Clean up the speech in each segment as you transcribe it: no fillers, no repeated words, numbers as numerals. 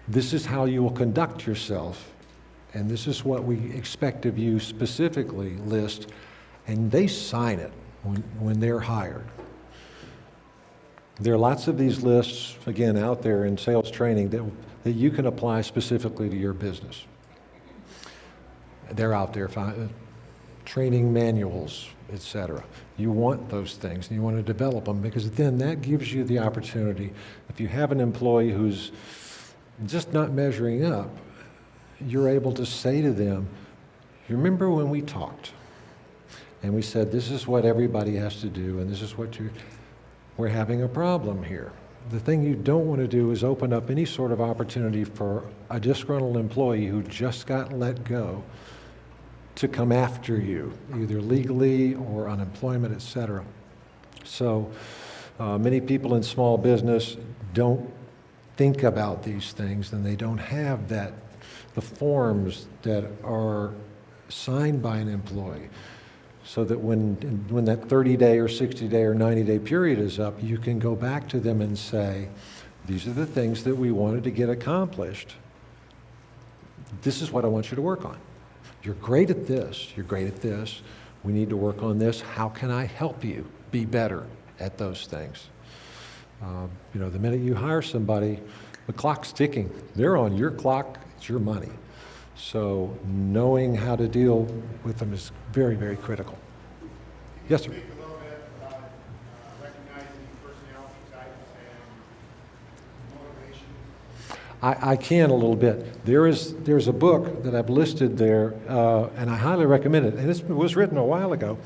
This is how you will conduct yourself, and this is what we expect of you specifically, list, and they sign it when they're hired. There are lots of these lists, again, out there in sales training that you can apply specifically to your business. They're out there, training manuals, etc. You want those things, and you want to develop them, because then that gives you the opportunity. If you have an employee who's just not measuring up, you're able to say to them, you remember when we talked, and we said this is what everybody has to do, and this is what we're having a problem here. The thing you don't want to do is open up any sort of opportunity for a disgruntled employee who just got let go to come after you, either legally or unemployment, etc. So many people in small business don't think about these things, and they don't have the forms that are signed by an employee, so that when that 30-day or 60-day or 90-day period is up, you can go back to them and say, these are the things that we wanted to get accomplished. This is what I want you to work on. You're great at this. You're great at this. We need to work on this. How can I help you be better at those things? The minute you hire somebody, the clock's ticking. They're on your clock. It's your money. So knowing how to deal with them is very, very critical. Yes, sir. Speak a little bit about recognizing personality types and motivations. I can a little bit. There's a book that I've listed there, and I highly recommend it. And it was written a while ago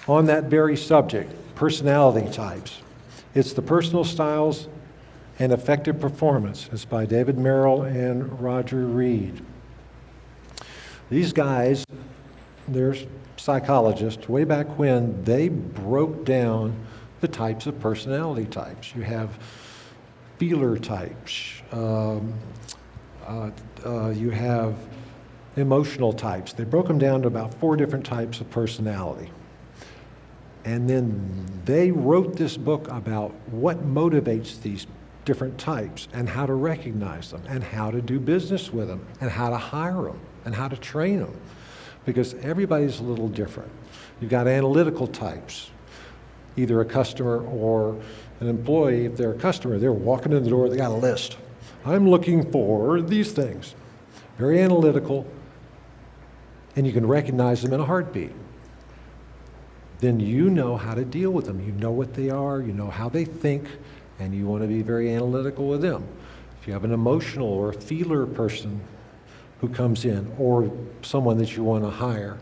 on that very subject, personality types. It's The Personal Styles and Effective Performance. It's by David Merrill and Roger Reed. These guys, they're psychologists. Way back when, they broke down the types of personality types. You have feeler types. You have emotional types. They broke them down to about 4 different types of personality. And then they wrote this book about what motivates these different types and how to recognize them and how to do business with them and how to hire them and how to train them, because everybody's a little different. You've got analytical types, either a customer or an employee. If they're a customer, they're walking in the door, they got a list. I'm looking for these things. Very analytical, and you can recognize them in a heartbeat. Then you know how to deal with them. You know what they are, you know how they think, and you want to be very analytical with them. If you have an emotional or a feeler person who comes in, or someone that you want to hire,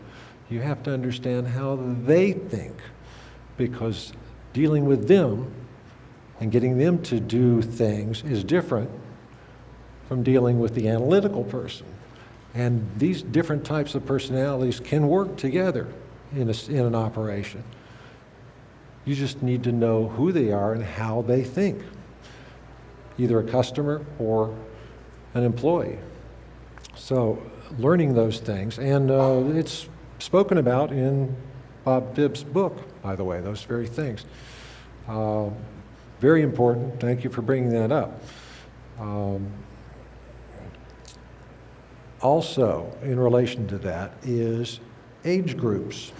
you have to understand how they think, because dealing with them and getting them to do things is different from dealing with the analytical person. And these different types of personalities can work together in an operation. You just need to know who they are and how they think, either a customer or an employee. So learning those things, and it's spoken about in Bob Bibb's book, by the way, those very things. Very important. Thank you for bringing that up. Also, in relation to that, is age groups.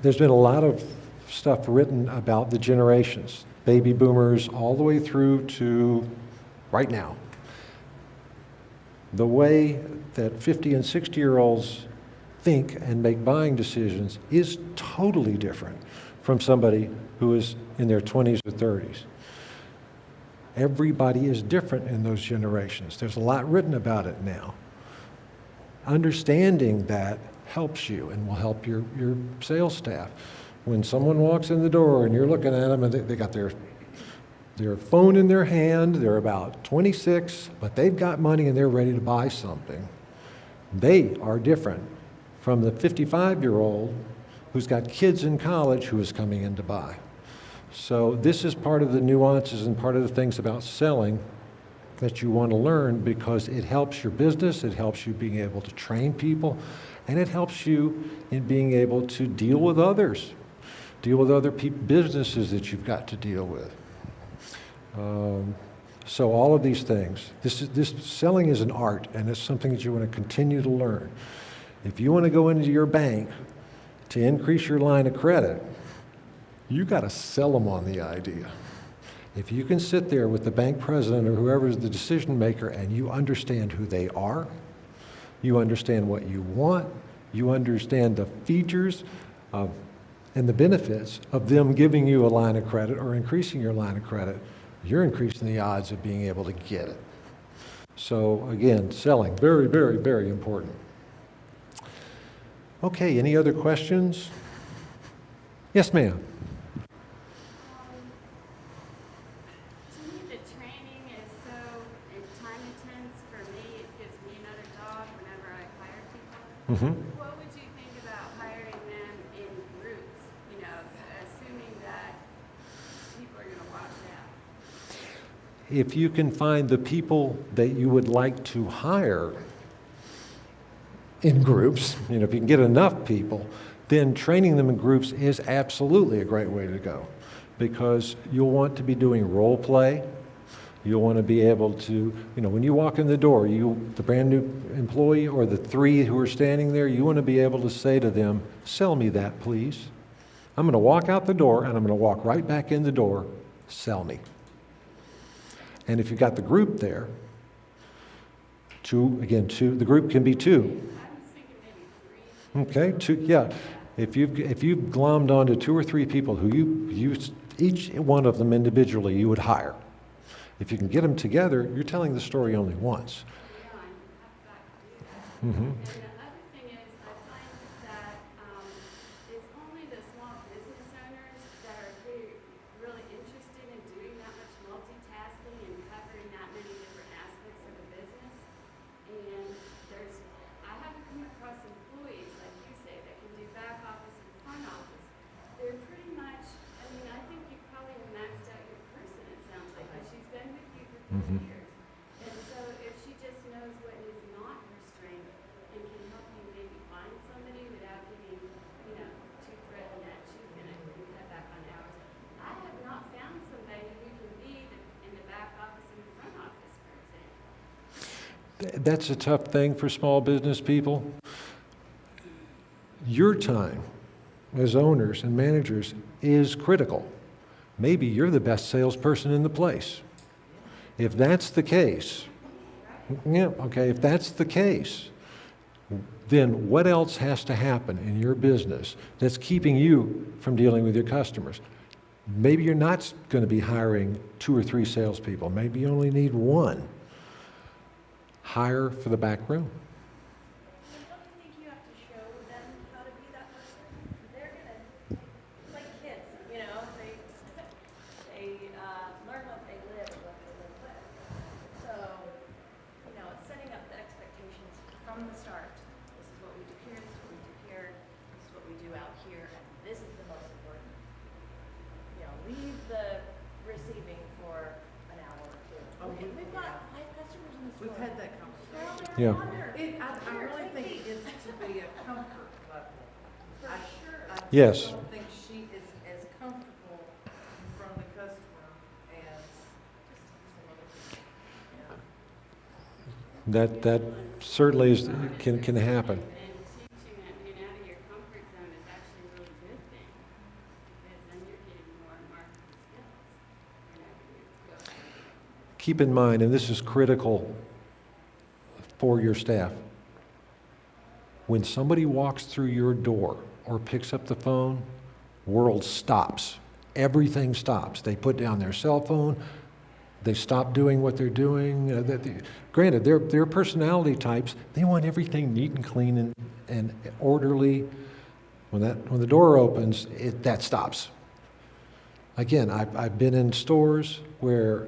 There's been a lot of stuff written about the generations, baby boomers all the way through to right now. The way that 50 and 60-year-olds think and make buying decisions is totally different from somebody who is in their 20s or 30s. Everybody is different in those generations. There's a lot written about it now. Understanding that helps you and will help your sales staff. When someone walks in the door and you're looking at them and they got their phone in their hand, they're about 26, but they've got money and they're ready to buy something. They are different from the 55-year-old who's got kids in college who is coming in to buy. So this is part of the nuances and part of the things about selling that you want to learn, because it helps your business, it helps you being able to train people, and it helps you in being able to deal with others, deal with other businesses that you've got to deal with. So all of these things, this selling is an art, and it's something that you want to continue to learn. If you want to go into your bank to increase your line of credit, you got to sell them on the idea. If you can sit there with the bank president or whoever is the decision maker and you understand who they are, you understand what you want, you understand the features of, and the benefits of them giving you a line of credit or increasing your line of credit, you're increasing the odds of being able to get it. So again, selling, very, very, very important. Okay, any other questions? Yes, ma'am. To me, the training is so time intense. For me, it gives me another job whenever I hire people. Mm-hmm. What would you think about hiring them in groups? You know, assuming that people are going to wash out. If you can find the people that you would like to hire in groups, you know, if you can get enough people, then training them in groups is absolutely a great way to go, because you'll want to be doing role play. You'll want to be able to, you know, when you walk in the door, the brand new employee or the three who are standing there, you want to be able to say to them, "Sell me that, please. I'm going to walk out the door and I'm going to walk right back in the door. Sell me." And if you've got the group there, two, the group can be two. I was thinking maybe 3. Okay, two, yeah. If you've glommed onto 2 or 3 people who you each one of them individually you would hire. If you can get them together, you're telling the story only once. Yeah, I've got to do that. Mm-hmm. And the other thing is, I find that it's only the small business owners that are really interested in doing that much multitasking and covering that many different aspects of the business. And I haven't come across employees, like you say, that can do back office and front office. They're pretty much, I mean, I think you probably have maxed out your person, it sounds like, but she's been with you for 4 Mhm. years. And so if she just knows what is not her strength and can help you maybe find somebody without getting, you know, too threatened that she's going to cut back on hours. I have not found somebody who can be in the back office and the front office, for example. That's a tough thing for small business people. Your time as owners and managers is critical. Maybe you're the best salesperson in the place. If that's the case, if that's the case, then what else has to happen in your business that's keeping you from dealing with your customers? Maybe you're not going to be hiring 2 or 3 salespeople. Maybe you only need 1. Hire for the back room. Don't you think you have to show them how to be that person? They're gonna, it's like kids, you know, they learn what they live and what they live with. So, you know, it's setting up the expectations from the start. This is what we do here, this is what we do here, this is what we do out here, and this is the most important. You know, leave the receiving for an hour or 2. Oh, Okay, we've got 5 customers in the store. We've had that conversation. Yeah. I really think it's to be a comfort level. For sure. I Yes. just don't think she is as comfortable from the customer as some other people. That certainly can happen. And teaching and out of your comfort zone is actually a really good thing, because then you're getting more marketable skills whenever you go. Keep in mind, and this is critical for your staff, when somebody walks through your door or picks up the phone, world stops. Everything stops. They put down their cell phone. They stop doing what they're doing. Granted, they're personality types. They want everything neat and clean and orderly. When the door opens, that stops. Again, I've been in stores where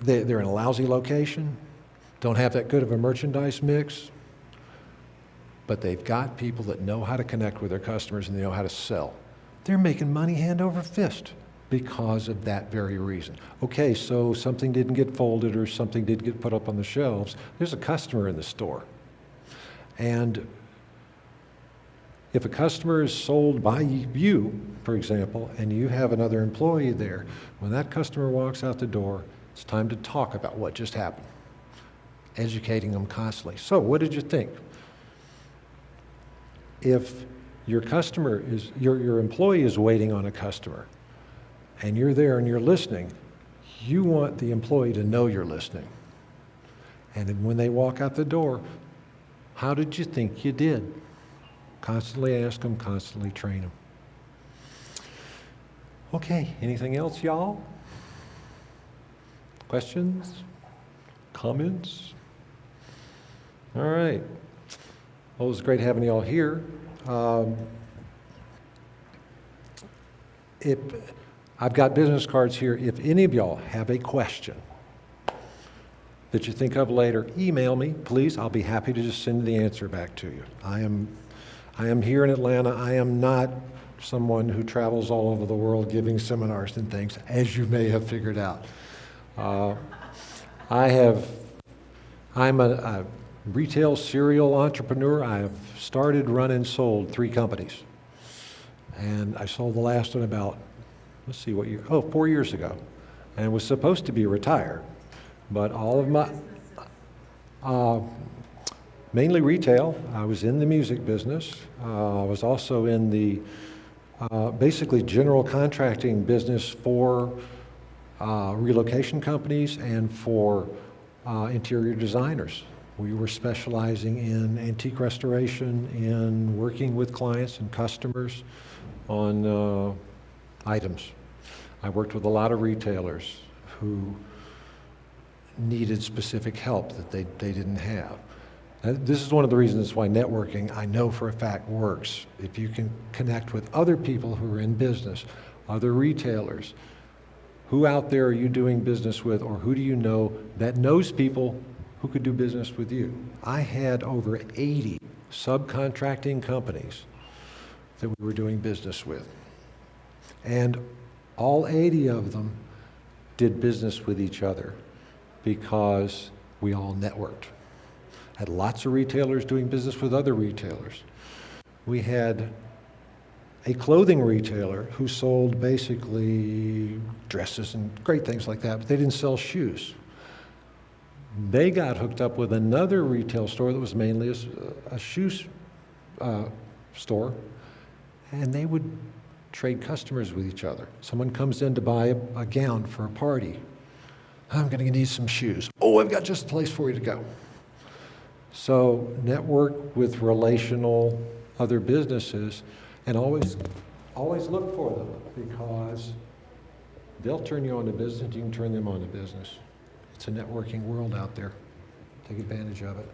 they're in a lousy location, don't have that good of a merchandise mix, but they've got people that know how to connect with their customers and they know how to sell. They're making money hand over fist because of that very reason. Okay, so something didn't get folded or something did get put up on the shelves. There's a customer in the store. And if a customer is sold by you, for example, and you have another employee there, when that customer walks out the door, It's time to talk about what just happened, educating them constantly. So what did you think? If your customer is, your employee is waiting on a customer, and you're there and you're listening, you want the employee to know you're listening. And then when they walk out the door, how did you think you did? Constantly ask them, constantly train them. Okay, anything else, y'all? Questions? Comments? All right. Well, it was great having y'all here. I've got business cards here. If any of y'all have a question that you think of later, email me, please. I'll be happy to just send the answer back to you. I am here in Atlanta. I am not someone who travels all over the world giving seminars and things, as you may have figured out. I'm a retail serial entrepreneur. I have started, run, and sold 3 companies. And I sold the last one about, let's see what year, 4 years ago. And was supposed to be retired. But all of my, mainly retail. I was in the music business. I was also in the basically general contracting business for relocation companies and for interior designers. We were specializing in antique restoration, in working with clients and customers on items. I worked with a lot of retailers who needed specific help that they didn't have. This is one of the reasons why networking, I know for a fact, works. If you can connect with other people who are in business, other retailers, who out there are you doing business with, or who do you know that knows people who could do business with you? I had over 80 subcontracting companies that we were doing business with. And all 80 of them did business with each other because we all networked. Had lots of retailers doing business with other retailers. We had a clothing retailer who sold basically dresses and great things like that, but they didn't sell shoes. They got hooked up with another retail store that was mainly a shoe store, and they would trade customers with each other. Someone comes in to buy a gown for a party. I'm going to need some shoes. Oh, I've got just the place for you to go. So network with relational other businesses, and always look for them, because they'll turn you on to business, you can turn them on to business. It's a networking world out there. Take advantage of it.